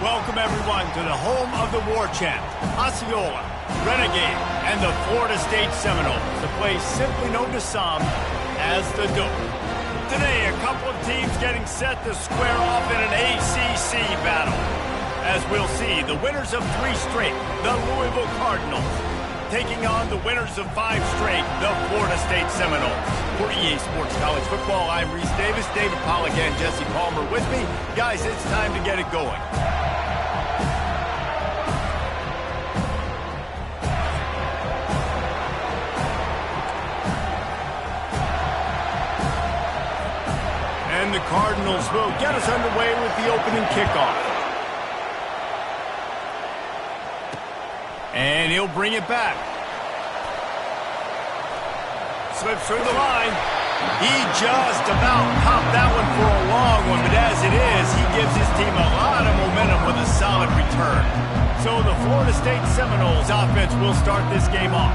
Welcome, everyone, to the home of the war chant, Osceola, Renegade, and the Florida State Seminoles, the place simply known to some as the Deuce. Today, a couple of teams getting set to square off in an ACC battle. As we'll see, the winners of 3 straight, the Louisville Cardinals, taking on the winners of 5 straight, the Florida State Seminoles. For EA Sports College Football, I'm Reese Davis, David Pollack, and Jesse Palmer with me. Guys, it's time to get it going. And the Cardinals will get us underway with the opening kickoff. And he'll bring it back. Slips through the line. He just about popped that one for a long one, but as it is, he gives his team a lot of momentum with a solid return. So the Florida State Seminoles offense will start this game off.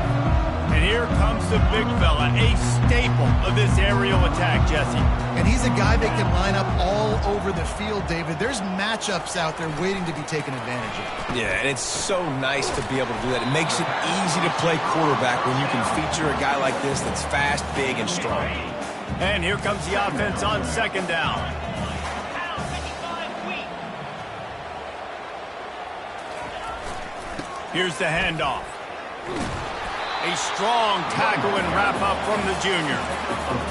And here comes the big fella, a staple of this aerial attack, Jesse. And he's a guy that can line up all over the field, David. There's matchups out there waiting to be taken advantage of. Yeah, and it's so nice to be able to do that. It makes it easy to play quarterback when you can feature a guy like this that's fast, big, and strong. And here comes the offense on 2nd down. Here's the handoff. A strong tackle and wrap-up from the junior.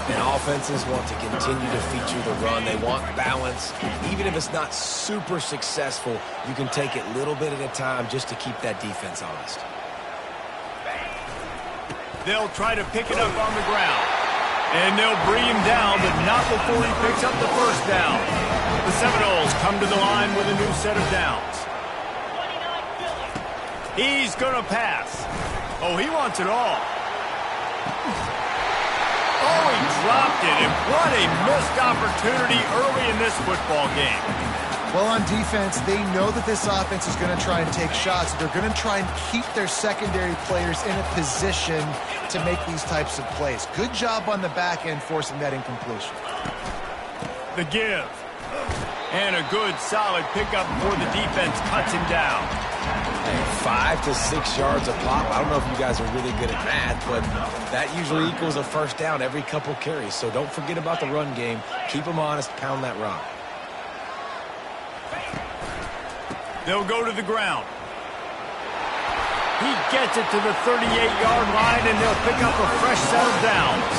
And offenses want to continue to feature the run. They want balance. Even if it's not super successful, you can take it little bit at a time just to keep that defense honest. They'll try to pick it up on the ground. And they'll bring him down, but not before he picks up the 1st down. The Seminoles come to the line with a new set of downs. He's going to pass. Oh, he wants it all. Oh, he dropped it, and what a missed opportunity early in this football game. Well, on defense, they know that this offense is going to try and take shots. They're going to try and keep their secondary players in a position to make these types of plays. Good job on the back end forcing that incompletion. The give. And a good, solid pickup before the defense cuts him down. 5 to 6 yards a pop. I don't know if you guys are really good at math, but that usually equals a 1st down every couple carries. So don't forget about the run game. Keep them honest. Pound that rock. They'll go to the ground. He gets it to the 38-yard line, and they'll pick up a fresh set of downs.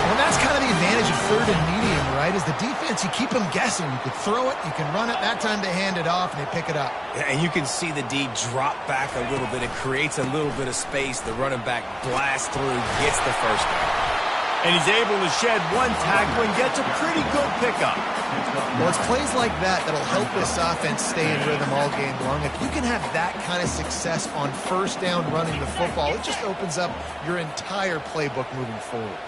Well, that's kind of the advantage of 3rd and medium, right? Is the defense, you keep them guessing. You can throw it, you can run it. That time they hand it off, and they pick it up. Yeah, and you can see the D drop back a little bit. It creates a little bit of space. The running back blasts through, gets the 1st down. And he's able to shed 1 tackle and gets a pretty good pickup. Well, it's plays like that that'll help this offense stay in rhythm all game long. If you can have that kind of success on 1st down running the football, it just opens up your entire playbook moving forward.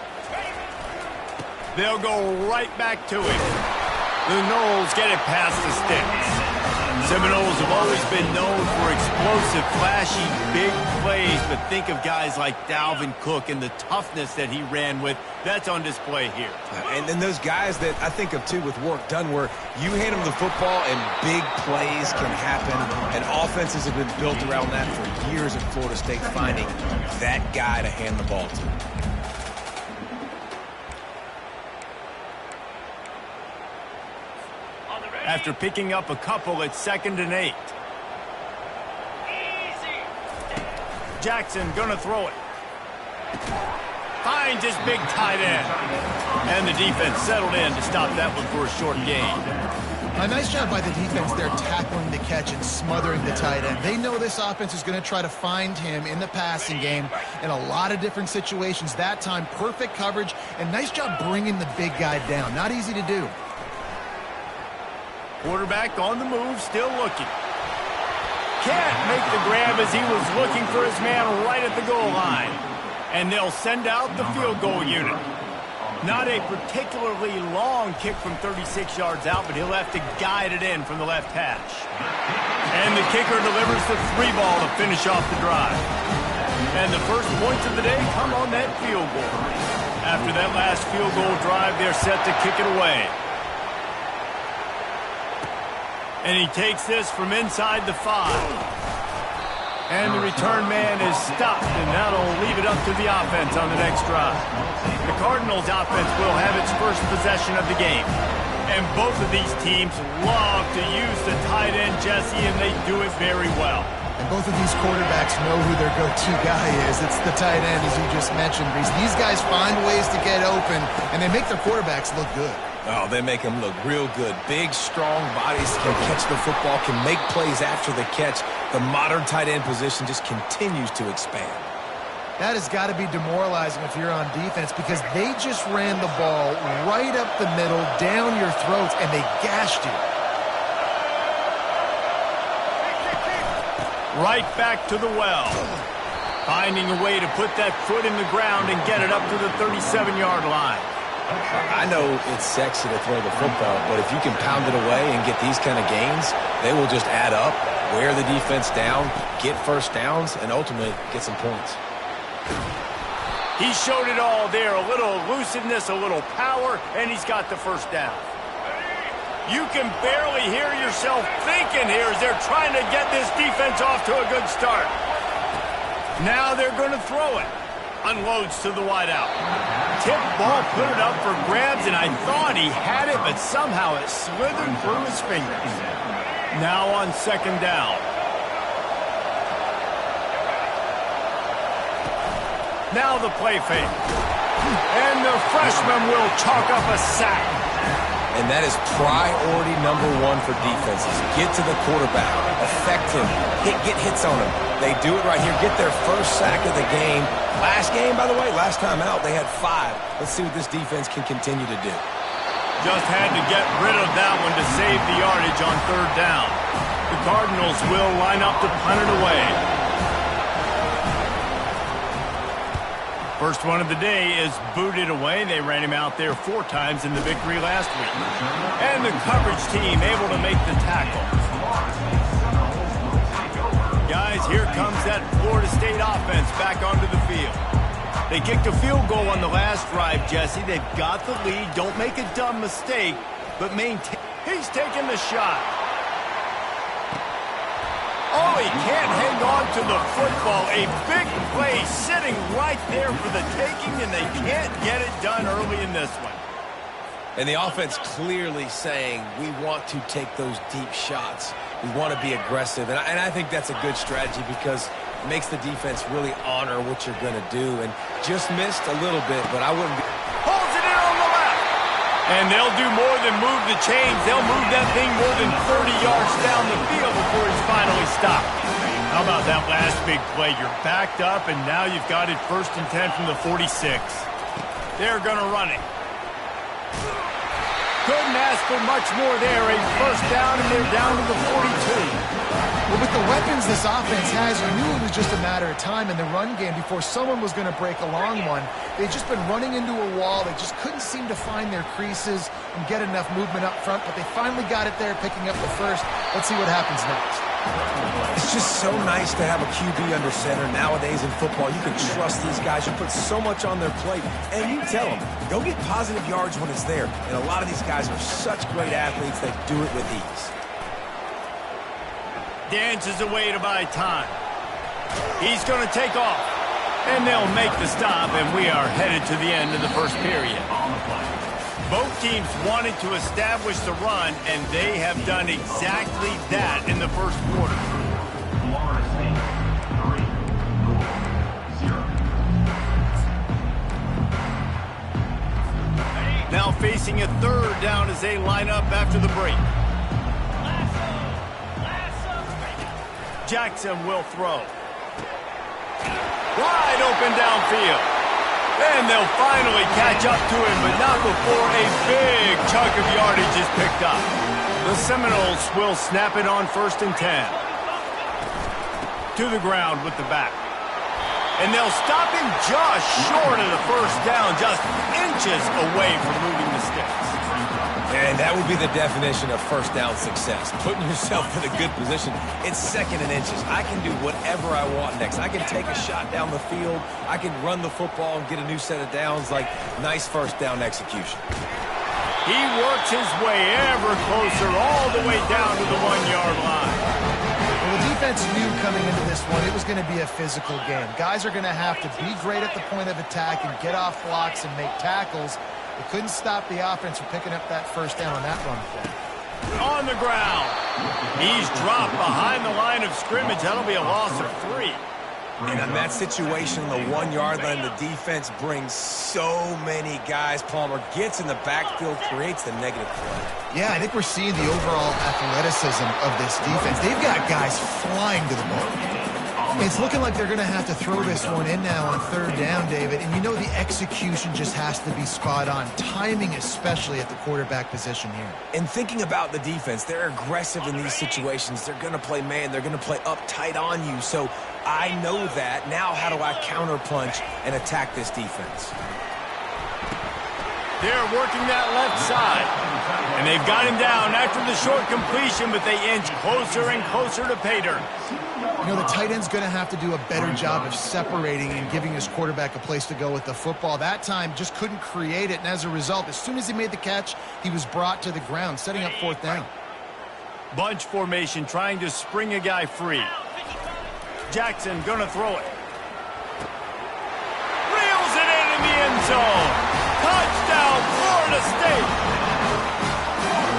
They'll go right back to him. The Noles get it past the sticks. Seminoles have always been known for explosive, flashy, big plays, but think of guys like Dalvin Cook and the toughness that he ran with. That's on display here. And then those guys that I think of, too, with work done, where you hand them the football and big plays can happen, and offenses have been built around that for years at Florida State, finding that guy to hand the ball to. After picking up a couple at 2nd and 8. Jackson gonna throw it. Finds his big tight end. And the defense settled in to stop that one for a short gain. A nice job by the defense there tackling the catch and smothering the tight end. They know this offense is going to try to find him in the passing game in a lot of different situations. That time, perfect coverage, and nice job bringing the big guy down. Not easy to do. Quarterback on the move, still looking. Can't make the grab as he was looking for his man right at the goal line. And they'll send out the field goal unit. Not a particularly long kick from 36 yards out, but he'll have to guide it in from the left hash. And the kicker delivers the 3 ball to finish off the drive. And the first points of the day come on that field goal. After that last field goal drive, they're set to kick it away. And he takes this from inside the 5. And the return man is stopped, and that'll leave it up to the offense on the next drive. The Cardinals' offense will have its first possession of the game. And both of these teams love to use the tight end, Jesse, and they do it very well. And both of these quarterbacks know who their go-to guy is. It's the tight end, as you just mentioned, Reese. These guys find ways to get open, and they make their quarterbacks look good. Oh, they make them look real good. Big, strong bodies can catch the football, can make plays after the catch. The modern tight end position just continues to expand. That has got to be demoralizing if you're on defense, because they just ran the ball right up the middle, down your throats, and they gashed you. Right back to the well. Finding a way to put that foot in the ground and get it up to the 37-yard line. I know it's sexy to throw the football, but if you can pound it away and get these kind of gains, they will just add up, wear the defense down, get first downs, and ultimately get some points. He showed it all there, a little elusiveness, a little power, and he's got the first down. You can barely hear yourself thinking here as they're trying to get this defense off to a good start. Now they're going to throw it. Unloads to the wideout. Tip ball, put it up for grabs, and I thought he had it, but somehow it slithered through his fingers. Now on second down. Now the play fake. And the freshman will chalk up a sack. And that is priority number 1 for defenses. Get to the quarterback. Affect him. Get hits on him. They do it right here. Get their first sack of the game. Last game, by the way, last time out, they had 5. Let's see what this defense can continue to do. Just had to get rid of that one to save the yardage on third down. The Cardinals will line up to punt it away. First one of the day is booted away. They ran him out there 4 times in the victory last week. And the coverage team able to make the tackle. Guys, here comes that Florida State offense back onto the field. They kicked a field goal on the last drive, Jesse. They've got the lead. Don't make a dumb mistake, but maintain. He's taking the shot. Oh, he can't hang on to the football. A big play sitting right there for the taking, and they can't get it done early in this one. And the offense clearly saying, we want to take those deep shots. We want to be aggressive. And I think that's a good strategy because it makes the defense really honor what you're going to do. And just missed a little bit, but I wouldn't be... Holds it in on the left. And they'll do more than move the chains. They'll move that thing more than 30 yards down the field before he's finally stopped. How about that last big play? You're backed up, and now you've got it 1st and 10 from the 46. They're going to run it. Couldn't ask for much more there. A first down, and they're down to the 42. Well, with the weapons this offense has, you knew it was just a matter of time in the run game before someone was going to break a long one. They've just been running into a wall. They just couldn't seem to find their creases and get enough movement up front, but they finally got it there, picking up the first. Let's see what happens next. It's just so nice to have a QB under center. Nowadays in football, you can trust these guys. You put so much on their plate, and you tell them, go get positive yards when it's there. And a lot of these guys are such great athletes, they do it with ease. Dances away to buy time. He's going to take off. And they'll make the stop, and we are headed to the end of the first period. Both teams wanted to establish the run, and they have done exactly that in the first quarter. Now facing a third down as they line up after the break. Jackson will throw. Wide open downfield. And they'll finally catch up to him, but not before a big chunk of yardage is picked up. The Seminoles will snap it on 1st and 10. To the ground with the back. And they'll stop him just short of the first down, just inches away from moving the sticks. And that would be the definition of first down success. Putting yourself in a good position. It's 2nd and inches. I can do whatever I want next. I can take a shot down the field. I can run the football and get a new set of downs. Like, nice first down execution. He works his way ever closer all the way down to the 1-yard line. Well, the defense knew coming into this one it was going to be a physical game. Guys are going to have to be great at the point of attack and get off blocks and make tackles. They couldn't stop the offense from picking up that first down on that run play. On the ground. He's dropped behind the line of scrimmage. That'll be a loss of 3. And in that situation, the 1-yard line, the defense brings so many guys. Palmer gets in the backfield, creates the negative play. Yeah, I think we're seeing the overall athleticism of this defense. They've got guys flying to the ball. It's looking like they're going to have to throw this one in now on 3rd down, David. And you know the execution just has to be spot on. Timing especially at the quarterback position here. And thinking about the defense, they're aggressive in these situations. They're going to play man. They're going to play uptight on you. So I know that. Now how do I counterpunch and attack this defense? They're working that left side. And they've got him down after the short completion, but they inch closer and closer to pay dirt. You know, the tight end's going to have to do a better job of separating and giving his quarterback a place to go with the football. That time just couldn't create it, and as a result, as soon as he made the catch, he was brought to the ground, setting up 4th down. Bunch formation trying to spring a guy free. Jackson gonna throw it. Reels it in the end zone. Touchdown, Florida State.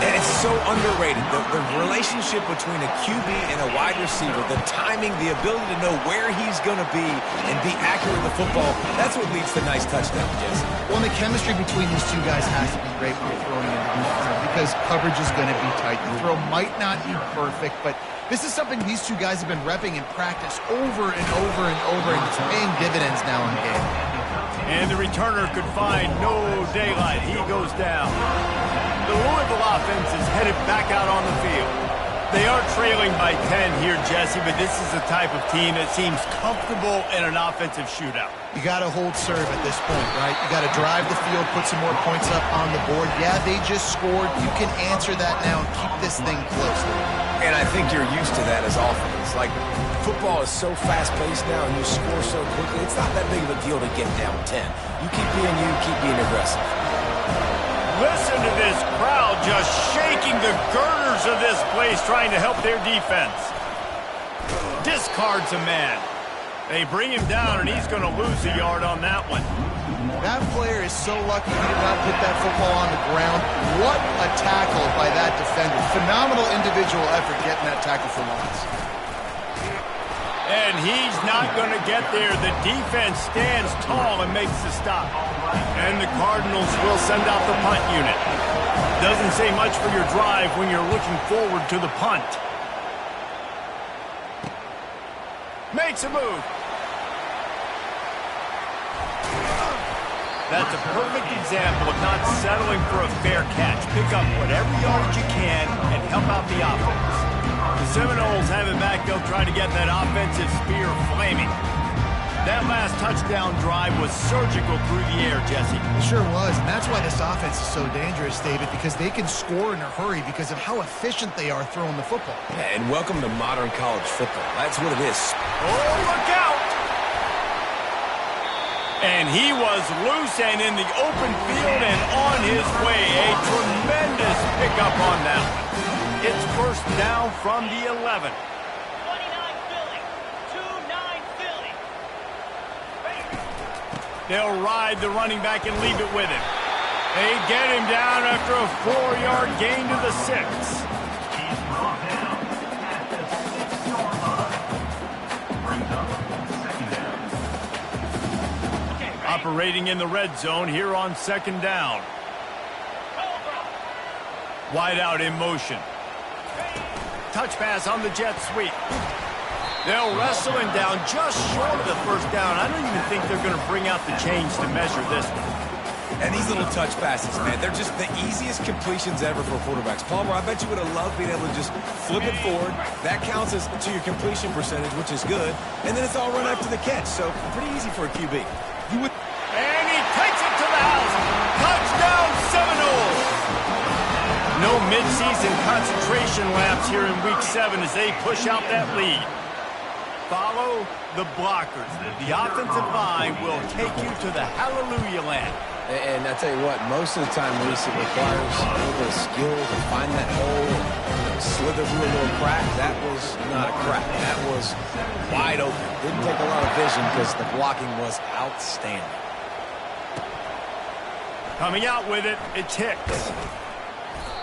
And it's so underrated. The relationship between a QB and a wide receiver, the timing, the ability to know where he's going to be and be accurate with the football, that's what leads to nice touchdowns, Jesse. Well, and the chemistry between these two guys has to be great when you're throwing into defense because coverage is going to be tight. The throw might not be perfect, but this is something these two guys have been repping in practice over and over and over, and it's paying dividends now in game. And the returner could find no daylight. He goes down. The Louisville offense is headed back out on the field. They are trailing by 10 here, Jesse, but this is the type of team that seems comfortable in an offensive shootout. You got to hold serve at this point, right? You got to drive the field, put some more points up on the board. Yeah, they just scored. You can answer that now and keep this thing close. And I think you're used to that as offense. Like, football is so fast-paced now and you score so quickly, it's not that big of a deal to get down 10. You keep being aggressive. Listen to this crowd just shaking the girders of this place trying to help their defense. Discards a man. They bring him down, and he's going to lose a yard on that one. That player is so lucky he did not put that football on the ground. What a tackle by that defender. Phenomenal individual effort getting that tackle for loss. And he's not going to get there. The defense stands tall and makes the stop. And the Cardinals will send out the punt unit. Doesn't say much for your drive when you're looking forward to the punt. Makes a move. That's a perfect example of not settling for a fair catch. Pick up whatever yardage you can and help out the offense. The Seminoles have it back. They'll try to get that offensive spear flaming. That last touchdown drive was surgical through the air, Jesse. It sure was, and that's why this offense is so dangerous, David, because they can score in a hurry because of how efficient they are throwing the football. Yeah, and welcome to modern college football. That's what it is. Oh, look out! And he was loose and in the open field and on his way. A tremendous pickup on that one. It's first down from the 11. 29 Philly. 2-9 Philly. They'll ride the running back and leave it with him. They get him down after a 4-yard gain to the 6. Operating in the red zone here on 2nd down. Wide out in motion. Touch pass on the jet sweep. They'll wrestle him down just short of the first down. I don't even think they're going to bring out the chains to measure this one. And these little touch passes, man, they're just the easiest completions ever for quarterbacks. Palmer, I bet you would have loved being able to just flip it forward. That counts as to your completion percentage, which is good. And then it's all run after the catch, so pretty easy for a QB. And he takes it to the house. Touchdown, Seminoles. No midseason concentration laps here in Week 7 as they push out that lead. Follow the blockers. The offensive line will take you to the hallelujah land. And I tell you what, most of the time, Reese, it requires a little bit of skill to find that hole, slither through a little crack. That was not a crack. That was wide open. Didn't take a lot of vision because the blocking was outstanding. Coming out with it, it's Hicks.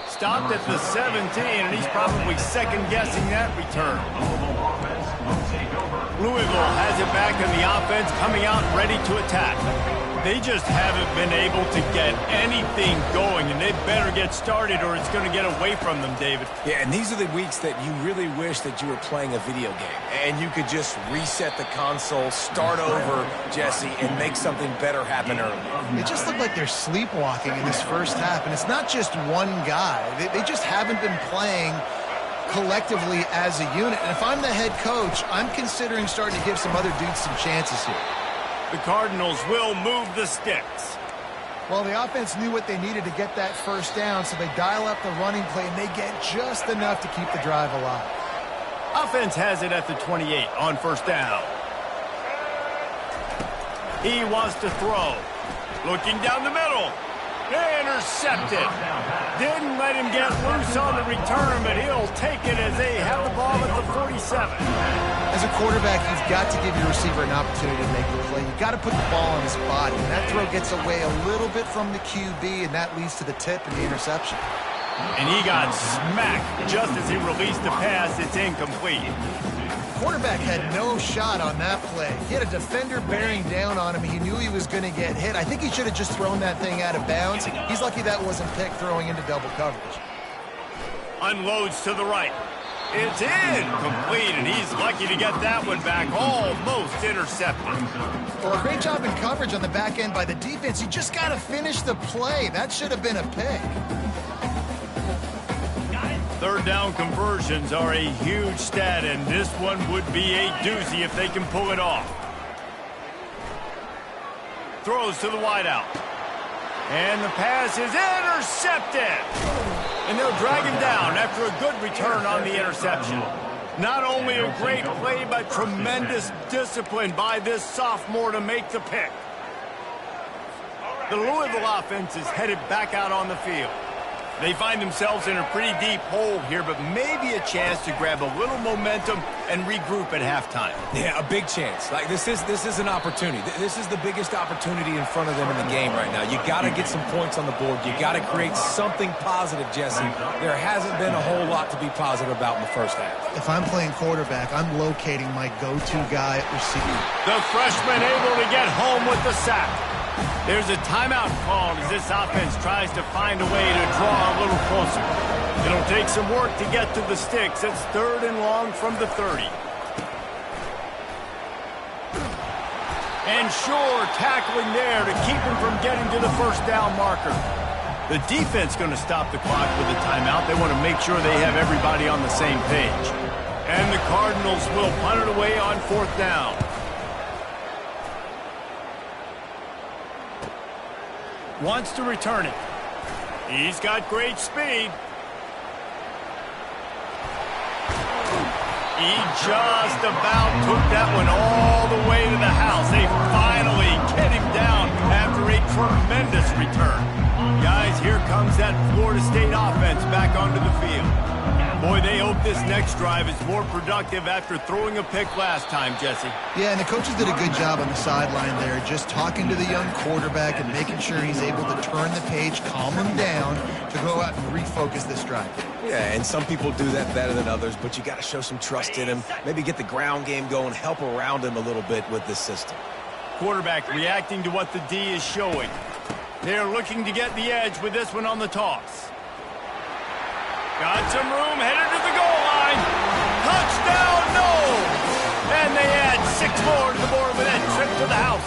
Stopped at the 17, and he's probably second-guessing that return. Louisville has it back in the offense, coming out ready to attack. They just haven't been able to get anything going, and they better get started or it's going to get away from them, David. Yeah, and these are the weeks that you really wish that you were playing a video game and you could just reset the console, start over, Jesse, and make something better happen early. It just looked like they're sleepwalking in this first half, and it's not just one guy. They just haven't been playing collectively as a unit. And if I'm the head coach, I'm considering starting to give some other dudes some chances here. The Cardinals will move the sticks. Well, the offense knew what they needed to get that first down, so they dial up the running play, and they get just enough to keep the drive alive. Offense has it at the 28 on first down. He wants to throw. Looking down the middle. Intercepted. Didn't let him get loose on the return, but he'll take it as they have the ball at the 47. As a quarterback, you've got to give your receiver an opportunity to make the play. You've got to put the ball on his body. And that throw gets away a little bit from the QB, and that leads to the tip and the interception. And he got smacked just as he released the pass. It's incomplete. Quarterback had no shot on that play. He had a defender bearing down on him. He knew he was going to get hit. I think he should have just thrown that thing out of bounds. He's lucky that wasn't picked throwing into double coverage. Unloads to the right. It's incomplete, and he's lucky to get that one back. Almost intercepted. Well, a great job in coverage on the back end by the defense. You just got to finish the play. That should have been a pick. Third down conversions are a huge stat, and this one would be a doozy if they can pull it off. Throws to the wideout. And the pass is intercepted. And they'll drag him down after a good return on the interception. Not only a great play, but tremendous discipline by this sophomore to make the pick. The Louisville offense is headed back out on the field. They find themselves in a pretty deep hole here, but maybe a chance to grab a little momentum and regroup at halftime. Yeah, a big chance. Like this is an opportunity. This is the biggest opportunity in front of them in the game right now. You got to get some points on the board. You got to create something positive, Jesse. There hasn't been a whole lot to be positive about in the first half. If I'm playing quarterback, I'm locating my go-to guy at receiver. The freshman able to get home with the sack. There's a timeout called as this offense tries to find a way to draw a little closer. It'll take some work to get to the sticks. It's 3rd and long from the 30. And sure, tackling there to keep him from getting to the first down marker. The defense going to stop the clock with a timeout. They want to make sure they have everybody on the same page. And the Cardinals will punt it away on 4th down. Wants to return it. He's got great speed. He just about took that one all the way to the house. They finally get him down after a tremendous return. Guys, here comes that Florida State offense back onto the field. Boy, they hope this next drive is more productive after throwing a pick last time, Jesse. Yeah, and the coaches did a good job on the sideline there, just talking to the young quarterback and making sure he's able to turn the page, calm him down, to go out and refocus this drive. Yeah, and some people do that better than others, but you got to show some trust in him. Maybe get the ground game going, help around him a little bit with this system. Quarterback reacting to what the D is showing. They're looking to get the edge with this one on the toss. Got some room, headed to the goal line. Touchdown, no! And they add 6 more to the board with that trip to the house.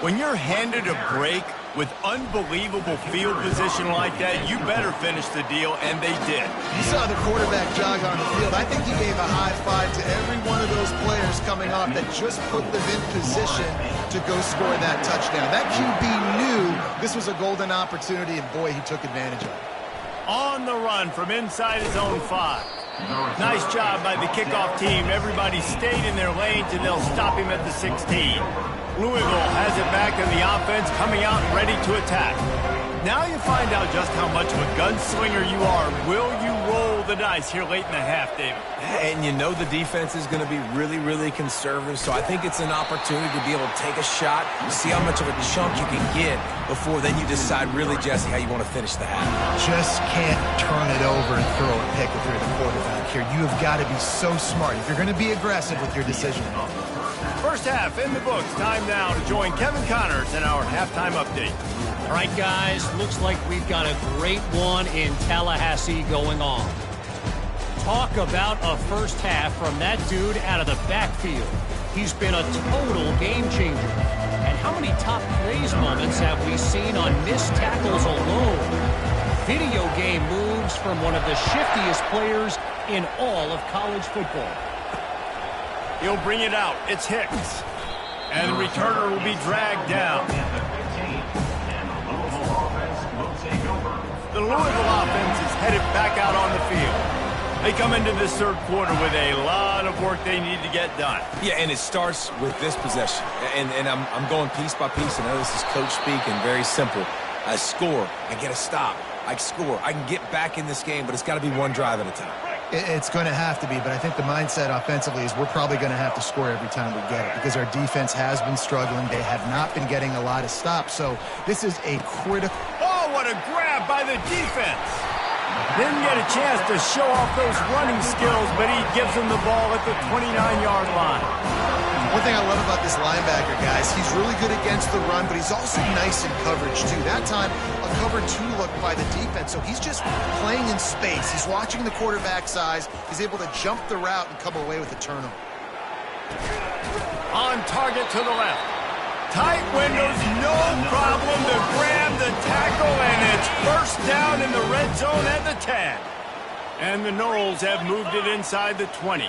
When you're handed a break with unbelievable field position like that, you better finish the deal, and they did. You saw the quarterback jog on the field. I think he gave a high five to every one of those players coming off that just put them in position to go score that touchdown. That QB knew this was a golden opportunity, and boy, he took advantage of it. On the run from inside his own 5. Nice job by the kickoff team. Everybody stayed in their lanes, and they'll stop him at the 16. Louisville has it back in the offense, coming out ready to attack. Now you find out just how much of a gunslinger you are. Will you roll the dice here late in the half, David? And you know the defense is going to be really, really conservative, so I think it's an opportunity to be able to take a shot, see how much of a chunk you can get before then you decide really, Jesse, how you want to finish the half. Just can't turn it over and throw a pick if you're the quarterback here. You have got to be so smart if you're going to be aggressive with your decision. First half in the books. Time now to join Kevin Connors in our halftime update. All right, guys, looks like we've got a great one in Tallahassee going on. Talk about a first half from that dude out of the backfield. He's been a total game changer. And how many top plays moments have we seen on missed tackles alone? Video game moves from one of the shiftiest players in all of college football. He'll bring it out. It's Hicks. And the returner will be dragged down. The Louisville offense is headed back out on the field. They come into this third quarter with a lot of work they need to get done. Yeah, and it starts with this possession. And I'm going piece by piece. I know this is coach speak and very simple. I score. I get a stop. I score. I can get back in this game, but it's got to be one drive at a time. It's going to have to be, but I think the mindset offensively is we're probably going to have to score every time we get it because our defense has been struggling. They have not been getting a lot of stops, so this is a critical... Oh, what a grab by the defense. Didn't get a chance to show off those running skills, but he gives them the ball at the 29-yard line. One thing I love about this linebacker, guys, he's really good against the run, but he's also nice in coverage, too. That time, a cover 2 look by the defense, so he's just playing in space. He's watching the quarterback's eyes. He's able to jump the route and come away with a turnover. On target to the left. Tight windows, no problem to grab the tackle, and it's first down in the red zone at the 10. And the Noles have moved it inside the 20.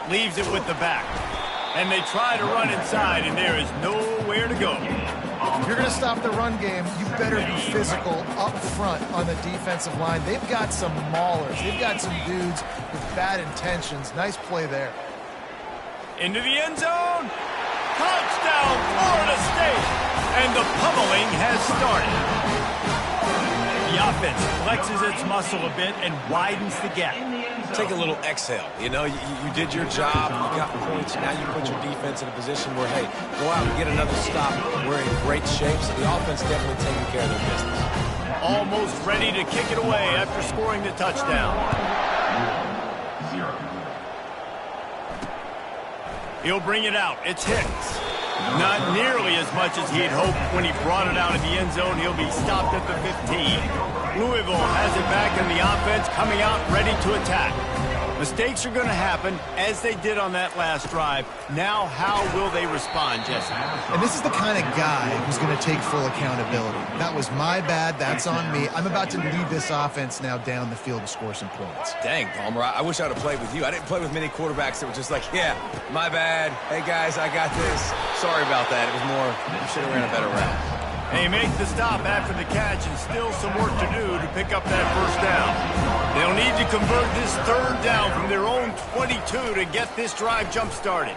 Leaves it with the back. And they try to run inside, and there is nowhere to go. If you're going to stop the run game, you better be physical up front on the defensive line. They've got some maulers. They've got some dudes with bad intentions. Nice play there. Into the end zone. Touchdown, Florida State. And the pummeling has started. The offense flexes its muscle a bit and widens the gap. Take a little exhale. You know, you did your job. You got points. Now you put your defense in a position where, hey, go out and get another stop. We're in great shape, so the offense definitely taking care of their business. Almost ready to kick it away after scoring the touchdown. He'll bring it out. It's Hicks. Not nearly as much as he'd hoped when he brought it out of the end zone. He'll be stopped at the 15. Louisville has it back in the offense, coming out ready to attack. Mistakes are going to happen, as they did on that last drive. Now, how will they respond, Jesse? And this is the kind of guy who's going to take full accountability. That was my bad. That's on me. I'm about to lead this offense now down the field to score some points. Dang, Palmer, I wish I would have played with you. I didn't play with many quarterbacks that were just like, yeah, my bad. Hey, guys, I got this. Sorry about that. It was more, we should have ran a better route. They make the stop after the catch and still some work to do to pick up that first down. They'll need to convert this third down from their own 22 to get this drive jump-started.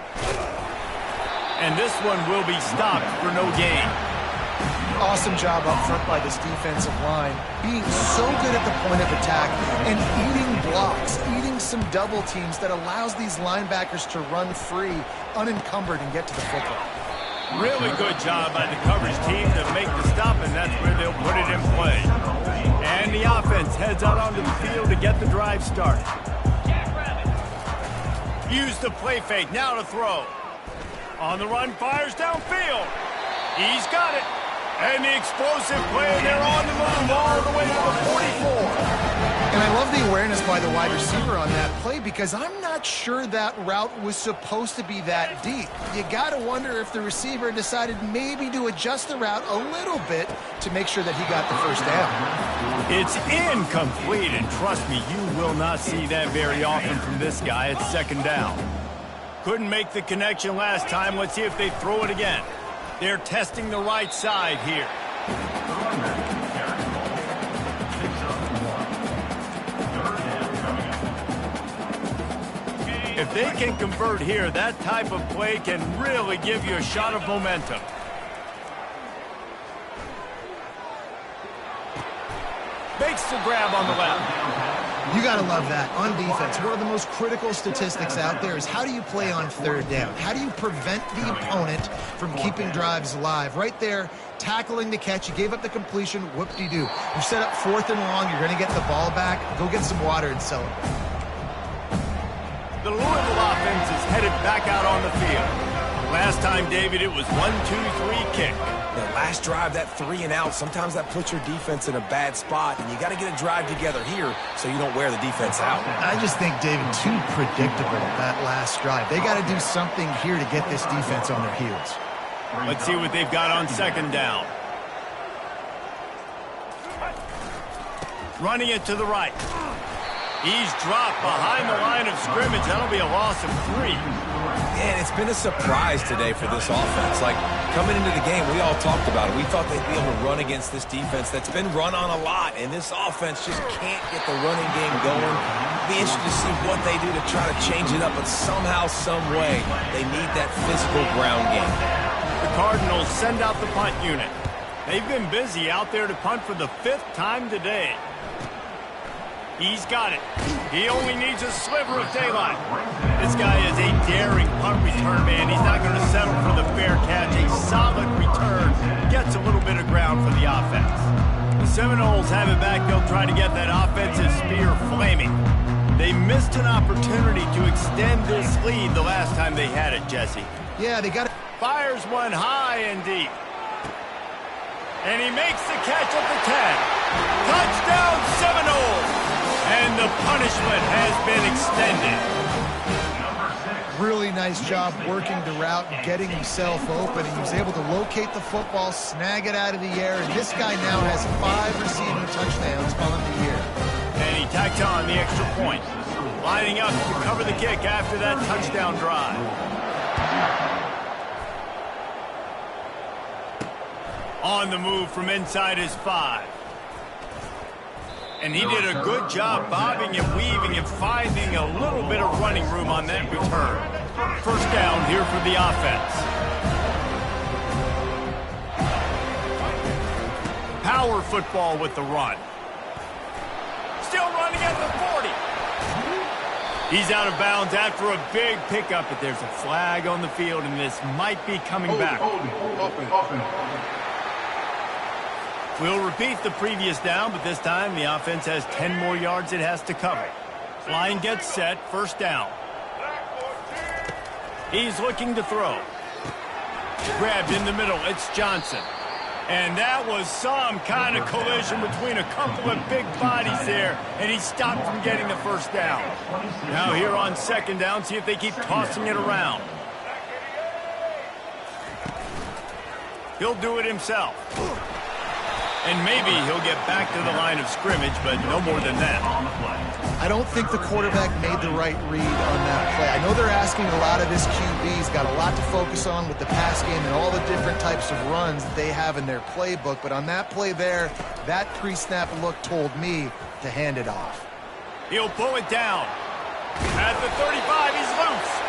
And this one will be stopped for no gain. Awesome job up front by this defensive line, being so good at the point of attack and eating blocks, eating some double teams that allows these linebackers to run free, unencumbered, and get to the football. Really good job by the coverage team to make the stop, and that's where they'll put it in play. And the offense heads out onto the field to get the drive started. Use the play fake, now to throw. On the run, fires downfield. He's got it. And the explosive play, and they're on the move all the way to the 44. And I love the awareness by the wide receiver on that play because I'm not sure that route was supposed to be that deep. You got to wonder if the receiver decided maybe to adjust the route a little bit to make sure that he got the first down. It's incomplete, and trust me, you will not see that very often from this guy. It's second down. Couldn't make the connection last time. Let's see if they throw it again. They're testing the right side here. If they can convert here, that type of play can really give you a shot of momentum. Makes the grab on the left. You got to love that. On defense, one of the most critical statistics out there is how do you play on third down? How do you prevent the opponent from keeping drives alive? Right there, tackling the catch. You gave up the completion. Whoop-de-doo. You set up 4th and long. You're going to get the ball back. Go get some water and celebrate. The Louisville offense is headed back out on the field. Last time, David, it was 1-2-3 kick. The last drive, that 3 and out, sometimes that puts your defense in a bad spot, and you got to get a drive together here so you don't wear the defense out. I just think, David, too predictable, that last drive. They got to do something here to get this defense on their heels. Let's see what they've got on 2nd down. Running it to the right. He's dropped behind the line of scrimmage. That'll be a loss of 3. And it's been a surprise today for this offense. Like, coming into the game, we all talked about it. We thought they'd be able to run against this defense that's been run on a lot, and this offense just can't get the running game going. It'll be interesting to see what they do to try to change it up, but somehow, some way, they need that physical ground game. The Cardinals send out the punt unit. They've been busy out there to punt for the 5th time today. He's got it. He only needs a sliver of daylight. This guy is a daring punt return man. He's not going to settle for the fair catch. A solid return. Gets a little bit of ground for the offense. The Seminoles have it back. They'll try to get that offensive spear flaming. They missed an opportunity to extend this lead the last time they had it, Jesse. Yeah, they got it. Fires one high and deep. And he makes the catch at the 10. Touchdown, Seminoles! And the punishment has been extended. Really nice job working the route and getting himself open. And he was able to locate the football, snag it out of the air. And this guy now has 5 receiving touchdowns on the year. And he tacked on the extra point. Lining up to cover the kick after that touchdown drive. On the move from inside his 5. And he did a good job bobbing and weaving and finding a little bit of running room on that return. 1st down here for the offense. Power football with the run. Still running at the 40. He's out of bounds after a big pickup, but there's a flag on the field, and this might be coming back. We'll repeat the previous down, but this time the offense has 10 more yards it has to cover. Line gets set, 1st down. He's looking to throw. Grabbed in the middle, it's Johnson. And that was some kind of collision between a couple of big bodies there, and he stopped from getting the 1st down. Now here on 2nd down, see if they keep tossing it around. He'll do it himself. And maybe he'll get back to the line of scrimmage, but no more than that. I don't think the quarterback made the right read on that play. I know they're asking a lot of his QBs, got a lot to focus on with the pass game and all the different types of runs that they have in their playbook. But on that play there, that pre-snap look told me to hand it off. He'll pull it down. At the 35, he's loose.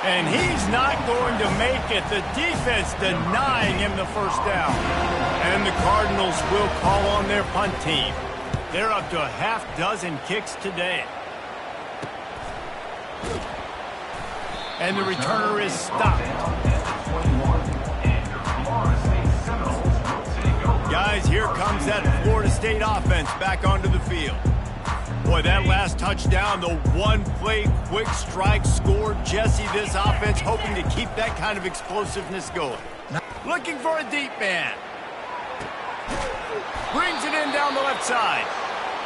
And he's not going to make it. The defense denying him the 1st down. And the Cardinals will call on their punt team. They're up to a half-dozen kicks today. And the returner is stopped. Guys, here comes that Florida State offense back onto the field. Boy, that last touchdown, the one-play quick strike score. Jesse, this offense hoping to keep that kind of explosiveness going. Looking for a deep man. Brings it in down the left side.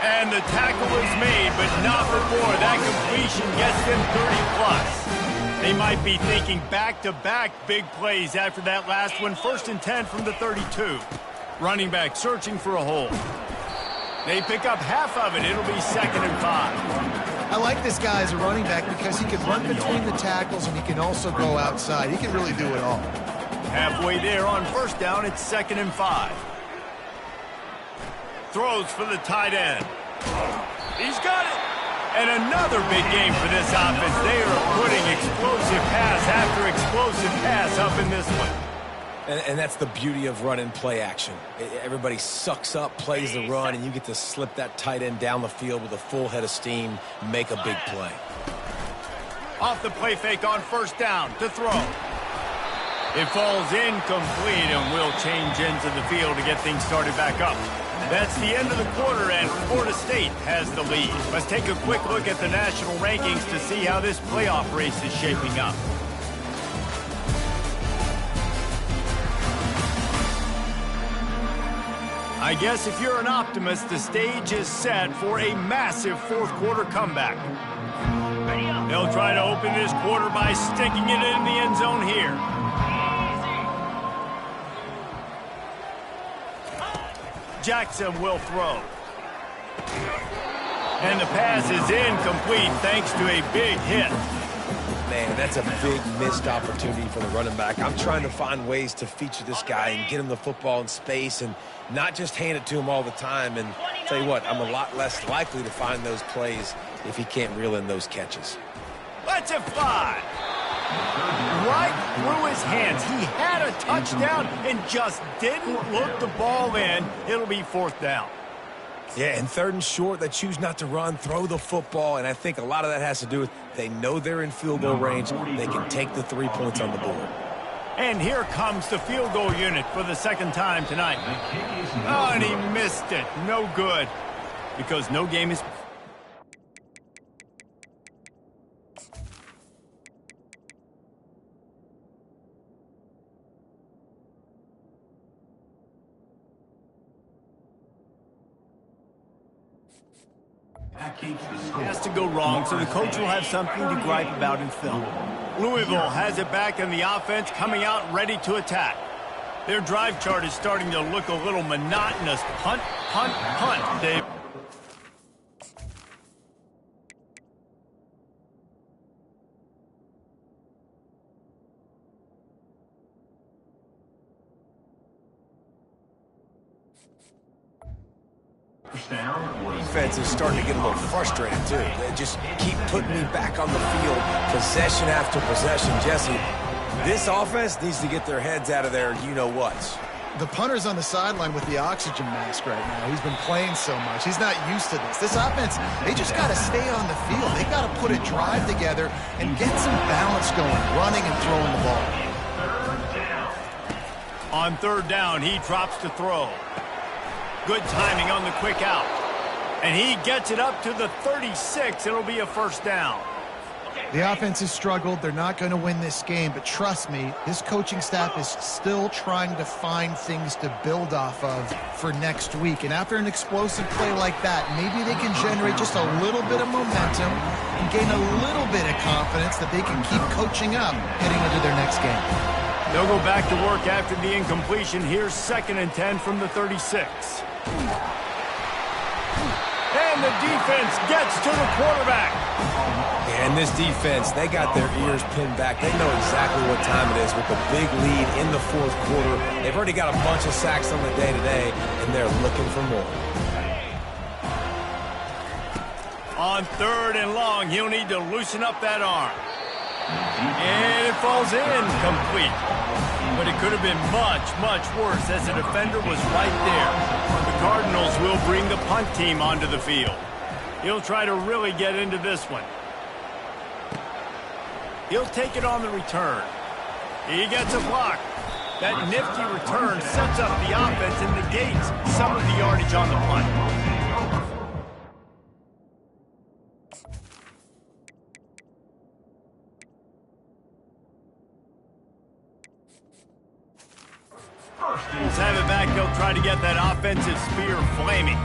And the tackle is made, but not before that completion gets them 30+. They might be thinking back-to-back big plays after that last one. 1st and 10 from the 32. Running back searching for a hole. They pick up half of it. It'll be 2nd and 5. I like this guy as a running back because he can run between the tackles and he can also go outside. He can really do it all. Halfway there on 1st down, it's 2nd and 5. Throws for the tight end. He's got it. And another big game for this offense. They are putting explosive pass after explosive pass up in this one. And that's the beauty of run-and play action. Everybody sucks up, plays the run, and you get to slip that tight end down the field with a full head of steam, make a big play. Off the play fake on first down to throw. It falls incomplete and will change ends of the field to get things started back up. That's the end of the quarter, and Florida State has the lead. Let's take a quick look at the national rankings to see how this playoff race is shaping up. I guess if you're an optimist, the stage is set for a massive fourth quarter comeback. They'll try to open this quarter by sticking it in the end zone here. Jackson will throw. And the pass is incomplete thanks to a big hit. Man, that's a big missed opportunity for the running back. I'm trying to find ways to feature this guy and get him the football in space and not just hand it to him all the time. And tell you what, I'm a lot less likely to find those plays if he can't reel in those catches. Let's it fly. Right through his hands. He had a touchdown and just didn't look the ball in. It'll be fourth down. Yeah, and third and short, they choose not to run, throw the football, and I think a lot of that has to do with they know they're in field goal range. They can take the 3 points on the board. And here comes the field goal unit for the second time tonight. Oh, and he missed it. No good. Because no game is... has to go wrong, so the coach will have something to gripe about in film. Louisville has it back in the offense, coming out ready to attack. Their drive chart is starting to look a little monotonous. Punt, punt, punt, Dave. Defense is starting to get a little frustrated, too. They just keep putting me back on the field, possession after possession. Jesse, this offense needs to get their heads out of their you-know-whats. The punter's on the sideline with the oxygen mask right now. He's been playing so much. He's not used to this. This offense, they just got to stay on the field. They got to put a drive together and get some balance going, running and throwing the ball. On third down, he drops to throw. Good timing on the quick out. And he gets it up to the 36. It'll be a first down. The offense has struggled. They're not going to win this game, but trust me, this coaching staff is still trying to find things to build off of for next week. And after an explosive play like that, maybe they can generate just a little bit of momentum and gain a little bit of confidence that they can keep coaching up heading into their next game. They'll go back to work after the incompletion. Here's 2nd and 10 from the 36. And the defense gets to the quarterback. And this defense, they got their ears pinned back. They know exactly what time it is with the big lead in the fourth quarter. They've already got a bunch of sacks on the day today, and they're looking for more. On third and long, he'll need to loosen up that arm. And it falls incomplete. But it could have been much, much worse as the defender was right there. The Cardinals will bring the punt team onto the field. He'll try to really get into this one. He'll take it on the return. He gets a block. That nifty return sets up the offense and negates some of the yardage on the punt. Let's have it back. They'll try to get that offensive spear flaming.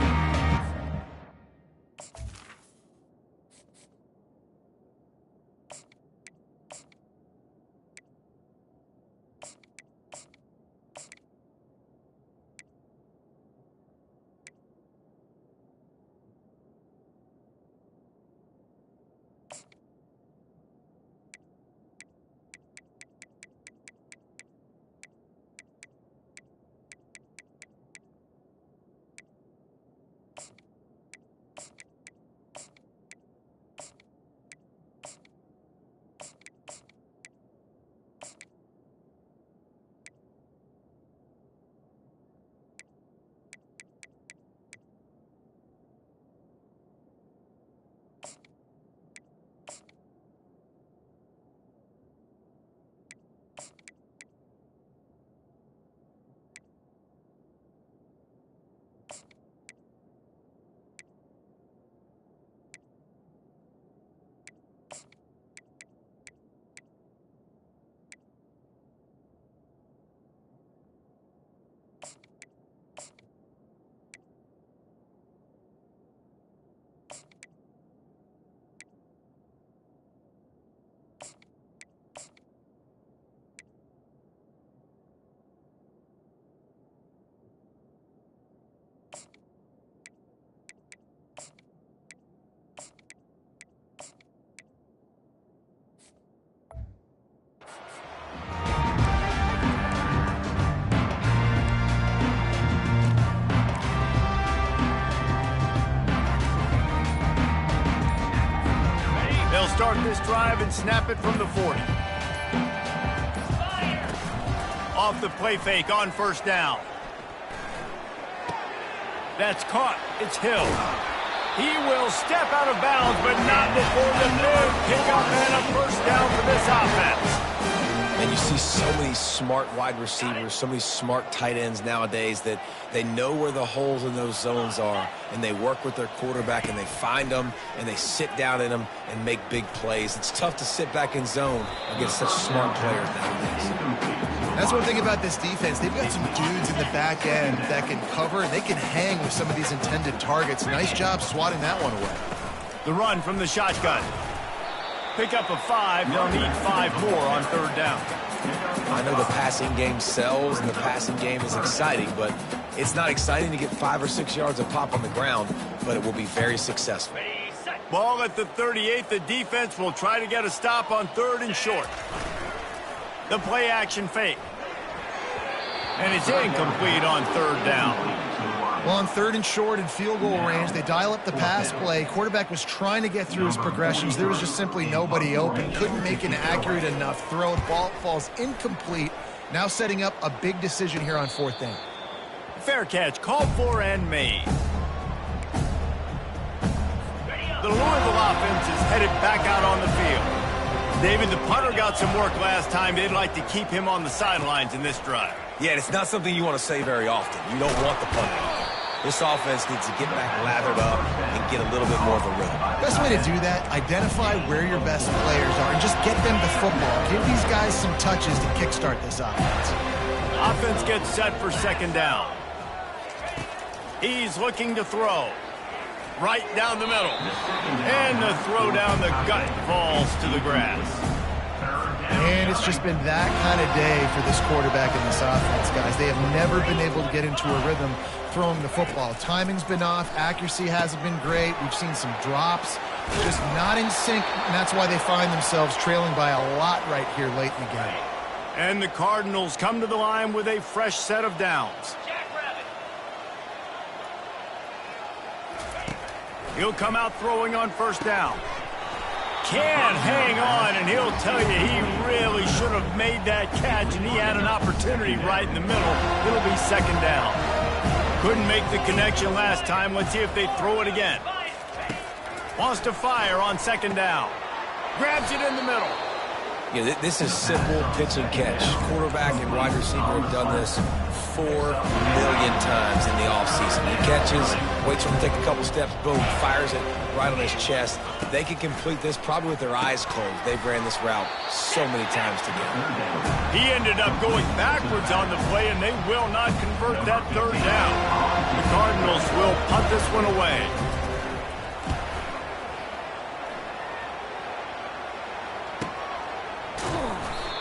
They'll start this drive and snap it from the 40. Off the play fake on first down. That's caught. It's Hill. He will step out of bounds, but not before the big pickup and a first down for this offense. And you see so many smart wide receivers, so many smart tight ends nowadays that they know where the holes in those zones are, and they work with their quarterback, and they find them, and they sit down in them and make big plays. It's tough to sit back in zone against such smart players nowadays. That's one thing about this defense. They've got some dudes in the back end that can cover, and they can hang with some of these intended targets. Nice job swatting that one away. The run from the shotgun. Pick up a 5. They'll need 5 more on third down. I know the passing game sells and the passing game is exciting, but it's not exciting to get 5 or 6 yards of pop on the ground, but it will be very successful. Ball at the 38. The defense will try to get a stop on third and short. The play action fake. And it's incomplete on third down. Well, on third and short and field goal range, they dial up the pass play. Quarterback was trying to get through his progressions. There was just simply nobody open. Couldn't make an accurate enough throw. The ball falls incomplete. Now setting up a big decision here on fourth down. Fair catch, called for and made. The Louisville offense is headed back out on the field. David, the punter got some work last time. They'd like to keep him on the sidelines in this drive. Yeah, it's not something you want to say very often. You don't want the punter. This offense needs to get back lathered up and get a little bit more of a rhythm. Best way to do that, identify where your best players are and just get them the football. Give these guys some touches to kickstart this offense. Offense gets set for second down. He's looking to throw. Right down the middle. And the throw down the gut falls to the grass. And it's just been that kind of day for this quarterback in this offense, guys. They have never been able to get into a rhythm throwing the football. Timing's been off. Accuracy hasn't been great. We've seen some drops. Just not in sync, and that's why they find themselves trailing by a lot right here late in the game. And the Cardinals come to the line with a fresh set of downs. He'll come out throwing on first down. Can hang on, and he'll tell you he really should have made that catch, and he had an opportunity right in the middle. It'll be second down. Couldn't make the connection last time. Let's see if they throw it again. Wants to fire on second down. Grabs it in the middle. Yeah, this is simple pitch and catch. Quarterback and wide receiver have done this 4 million times in the offseason. He catches, waits for him to take a couple steps, boom, fires it right on his chest. They can complete this probably with their eyes closed. They've ran this route so many times together. He ended up going backwards on the play, and they will not convert that third down. The Cardinals will punt this one away.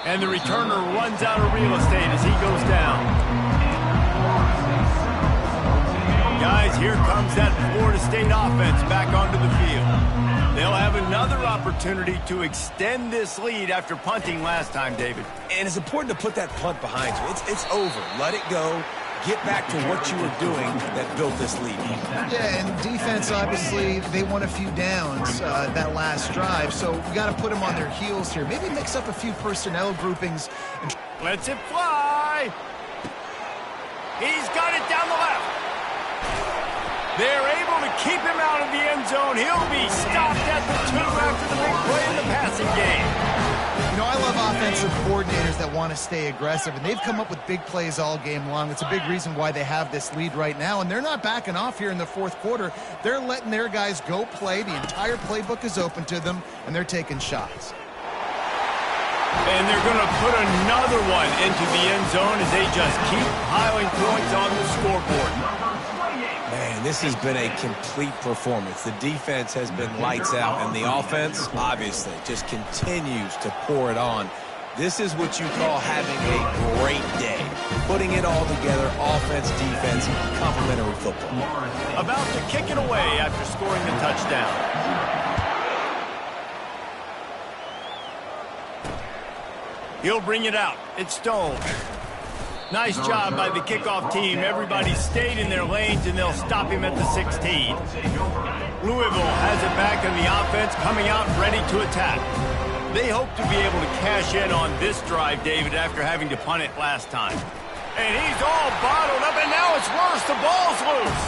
And the returner runs out of real estate as he goes down. Guys, here comes that Florida State offense back onto the field. They'll have another opportunity to extend this lead after punting last time, David. And it's important to put that punt behind you. It's over. Let it go. Get back to what you were doing that built this lead. Yeah, and defense, obviously, they won a few downs that last drive, so we got to put them on their heels here. Maybe mix up a few personnel groupings. And lets it fly. He's got it down the left. They're able to keep him out of the end zone. He'll be stopped at the 2 after the big play in the passing game. You know, I I love offensive coordinators that want to stay aggressive, and they've come up with big plays all game long. It's a big reason why they have this lead right now, and they're not backing off here in the fourth quarter. They're letting their guys go play. The entire playbook is open to them, and they're taking shots. And they're going to put another one into the end zone as they just keep piling points on the scoreboard. Man, this has been a complete performance. The defense has been lights out, and the offense, obviously, just continues to pour it on. This is what you call having a great day. Putting it all together, offense, defense, complementary football. About to kick it away after scoring the touchdown. He'll bring it out. It's Stone. Nice job by the kickoff team. Everybody stayed in their lanes, and they'll stop him at the 16. Louisville has it back in the offense, coming out ready to attack. They hope to be able to cash in on this drive, David, after having to punt it last time. And he's all bottled up, and now it's worse. The ball's loose.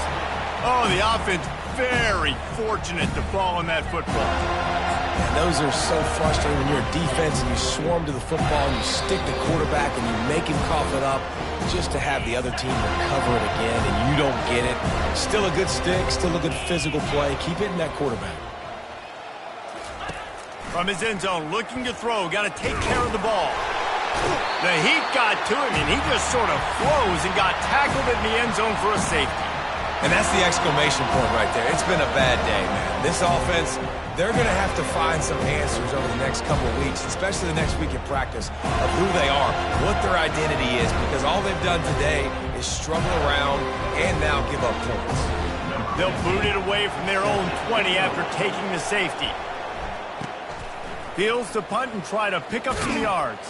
Oh, the offense very fortunate to fall on that football. And those are so frustrating when you're a defense and you swarm to the football and you stick the quarterback and you make him cough it up just to have the other team recover it again and you don't get it. Still a good stick, still a good physical play. Keep hitting that quarterback. From his end zone, looking to throw. Got to take care of the ball. The heat got to him, and he just sort of froze and got tackled in the end zone for a safety. And that's the exclamation point right there. It's been a bad day, man. This offense, they're going to have to find some answers over the next couple of weeks, especially the next week in practice, of who they are, what their identity is, because all they've done today is struggle around and now give up points. They'll boot it away from their own 20 after taking the safety. Fields the punt and try to pick up some yards.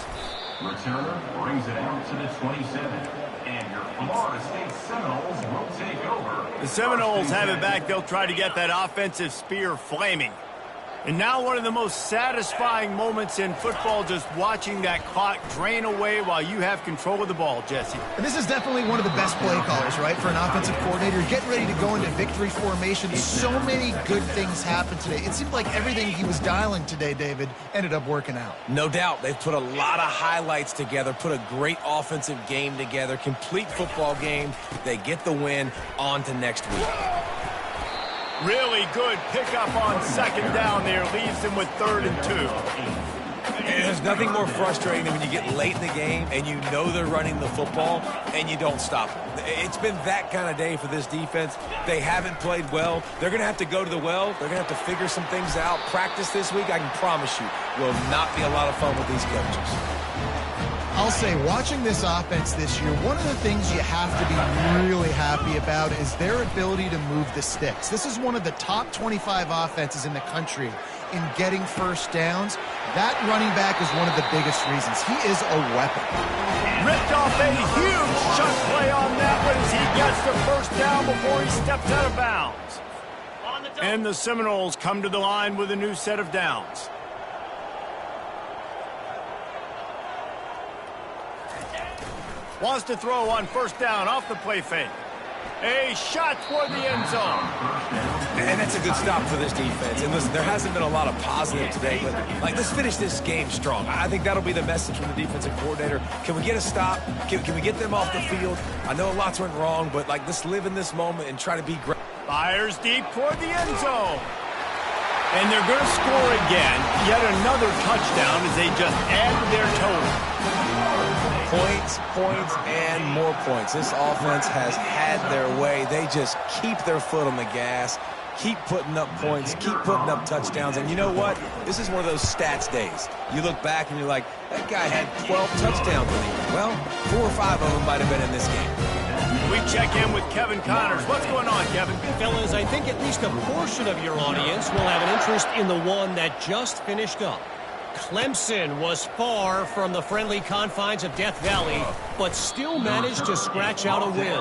Returner brings it out to the 27. And your Florida State Seminoles will take over. The Seminoles have it back. They'll try to get that offensive spear flaming. And now one of the most satisfying moments in football, just watching that clock drain away while you have control of the ball, Jesse. And this is definitely one of the best play callers, right, for an offensive coordinator. Getting ready to go into victory formation. So many good things happened today. It seemed like everything he was dialing today, David, ended up working out. No doubt. They've put a lot of highlights together, put a great offensive game together, complete football game. They get the win. On to next week. Really good pickup on second down there. Leaves them with 3rd and 2. And there's nothing more frustrating than when you get late in the game and you know they're running the football and you don't stop them. It's been that kind of day for this defense. They haven't played well. They're going to have to go to the well. They're going to have to figure some things out. Practice this week, I can promise you, will not be a lot of fun with these coaches. I'll say, watching this offense this year, one of the things you have to be really happy about is their ability to move the sticks. This is one of the top 25 offenses in the country in getting first downs. That running back is one of the biggest reasons. He is a weapon. Ripped off a huge chunk play on that one as he gets the first down before he steps out of bounds. And the Seminoles come to the line with a new set of downs. Wants to throw on first down off the play fake. A shot toward the end zone. And that's a good stop for this defense. And listen, there hasn't been a lot of positive today, but let's finish this game strong. I think that'll be the message from the defensive coordinator. Can we get a stop? Can we get them off the field? I know lots went wrong, but let's live in this moment and try to be great. Fires deep toward the end zone. And they're going to score again. Yet another touchdown as they just add to their total. Points, points, and more points. This offense has had their way. They just keep their foot on the gas, keep putting up points, keep putting up touchdowns. And you know what? This is one of those stats days. You look back and you're like, that guy had 12 touchdowns in the year. Well, 4 or 5 of them might have been in this game. We check in with Kevin Connors. What's going on, Kevin? Fellas, I think at least a portion of your audience will have an interest in the one that just finished up. Clemson was far from the friendly confines of Death Valley, but still managed to scratch out a win.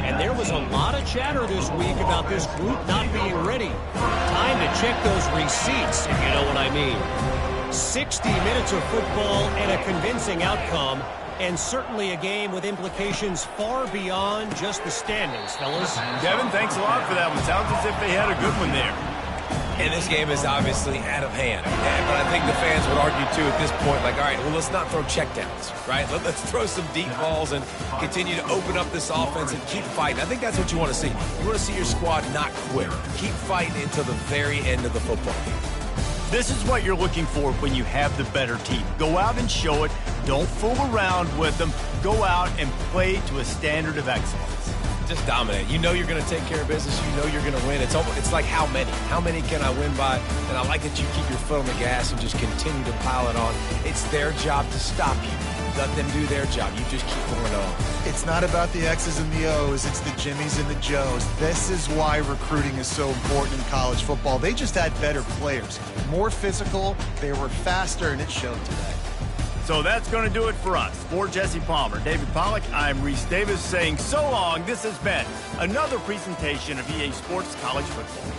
And there was a lot of chatter this week about this group not being ready. Time to check those receipts, if you know what I mean. 60 minutes of football and a convincing outcome, and certainly a game with implications far beyond just the standings, fellas. Kevin, thanks a lot for that one. Sounds as if they had a good one there. And this game is obviously out of hand. But I think the fans would argue, too, at this point, like, all right, well, let's not throw checkdowns, right? Let's throw some deep balls and continue to open up this offense and keep fighting. I think that's what you want to see. You want to see your squad not quit. Keep fighting until the very end of the football game. This is what you're looking for when you have the better team. Go out and show it. Don't fool around with them. Go out and play to a standard of excellence. Just dominate. You know you're going to take care of business. You know you're going to win. It's like how many? How many can I win by? And I like that you keep your foot on the gas and just continue to pile it on. It's their job to stop you. Let them do their job. You just keep going on. It's not about the X's and the O's. It's the Jimmies and the Joes. This is why recruiting is so important in college football. They just had better players, more physical. They were faster, and it showed today. So that's going to do it for us. For Jesse Palmer, David Pollack, I'm Reese Davis saying so long. This has been another presentation of EA Sports College Football.